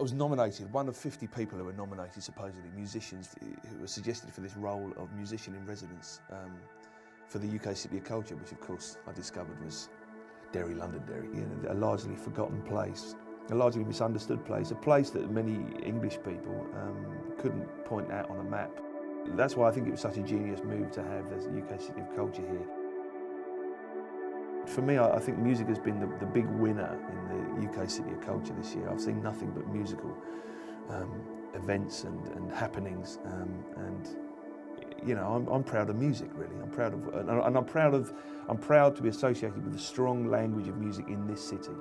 I was nominated, one of 50 people who were nominated, supposedly, musicians who were suggested for this role of musician in residence for the UK City of Culture, which of course I discovered was Derry Londonderry, a largely forgotten place, a largely misunderstood place, a place that many English people couldn't point out on a map. That's why I think it was such a genius move to have the UK City of Culture here. For me, I think music has been the big winner in the UK City of Culture this year. I've seen nothing but musical events and happenings, and you know, I'm proud of music, really. I'm proud of, and I'm proud to be associated with the strong language of music in this city.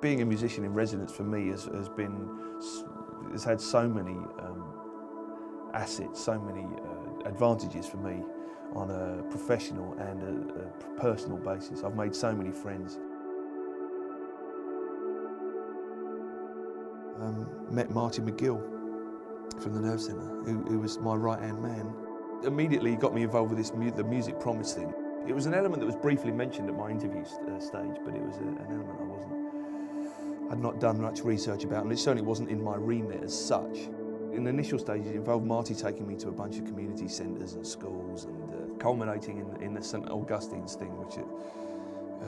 Being a musician in residence for me has had so many assets, so many advantages for me on a professional and a personal basis. I've made so many friends. Met Martin McGill from the Nerve Centre, who was my right-hand man. Immediately got me involved with the music promise thing. It was an element that was briefly mentioned at my interview stage, but it was an element I'd not done much research about, and it certainly wasn't in my remit as such. In the initial stages, it involved Marty taking me to a bunch of community centres and schools, and culminating in the St Augustine's thing, which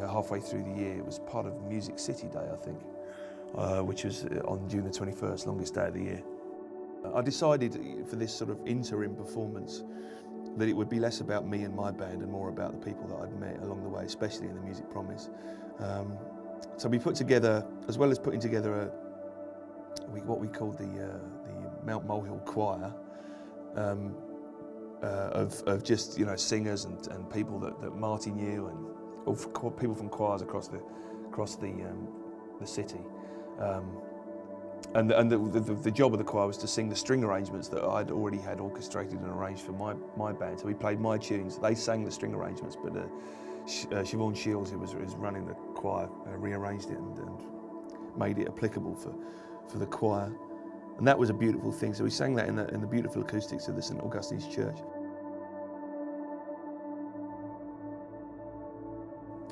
halfway through the year, it was part of Music City Day, I think, which was on June the 21st, longest day of the year. I decided for this sort of interim performance that it would be less about me and my band and more about the people that I'd met along the way, especially in the Music Promise. So we put together, as well as putting together what we called the Mount Molehill Choir, of just, you know, singers and people that Marty knew, and all people from choirs across the city. And the job of the choir was to sing the string arrangements that I'd already had orchestrated and arranged for my band. So we played my tunes. They sang the string arrangements, but Siobhan Shields, who was running the choir, rearranged it and made it applicable for the choir. And that was a beautiful thing. So we sang that in the beautiful acoustics of the St Augustine's Church.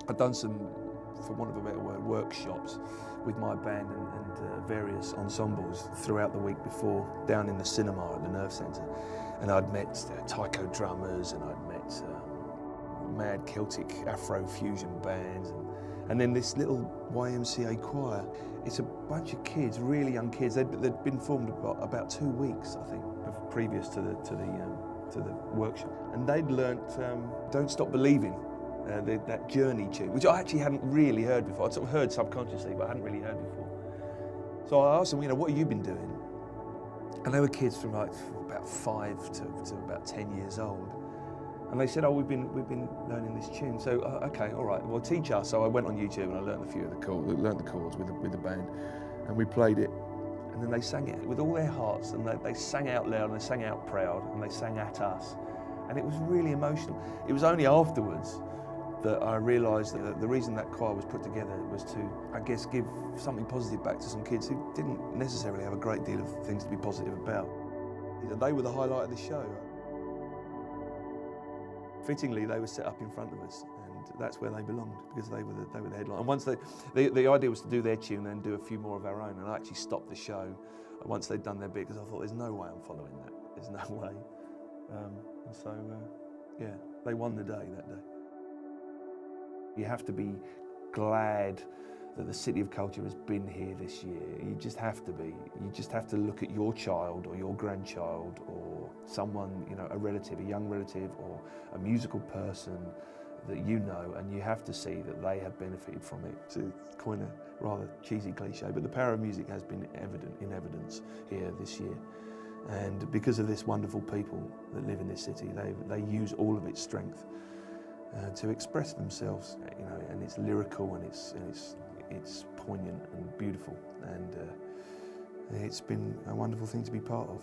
I'd done some, for want of a better word, workshops with my band and various ensembles throughout the week before, down in the cinema at the Nerve Centre. And I'd met taiko drummers, and I'd met mad Celtic Afro-fusion bands, and then this little YMCA choir. It's a bunch of kids, really young kids. They'd been formed about 2 weeks, I think, previous to the workshop. And they'd learnt "Don't Stop Believing," that Journey tune, which I actually hadn't really heard before. I'd sort of heard subconsciously, but I hadn't really heard before. So I asked them, you know, what have you been doing? And they were kids from like about 5 to about 10 years old. And they said, oh, we've been learning this tune. So, okay, all right, well, teach us. So I went on YouTube and I learned a few of the chords, with the band, and we played it. And then they sang it with all their hearts, and they sang out loud, and they sang out proud, and they sang at us. And it was really emotional. It was only afterwards that I realised that the reason that choir was put together was to, I guess, give something positive back to some kids who didn't necessarily have a great deal of things to be positive about. They were the highlight of the show. Fittingly, they were set up in front of us, and that's where they belonged, because they were the headline. And once the idea was to do their tune and do a few more of our own, and I actually stopped the show once they'd done their bit, because I thought, there's no way I'm following that. There's no way. And so, yeah, they won the day that day. You have to be glad that the City of Culture has been here this year. You just have to be. You just have to look at your child or your grandchild or someone, you know, a relative, a young relative, or a musical person that you know, and you have to see that they have benefited from it. To coin a rather cheesy cliche, but the power of music has been in evidence here this year. And because of this wonderful people that live in this city, they use all of its strength to express themselves, you know, and it's lyrical and it's poignant and beautiful, and it's been a wonderful thing to be part of.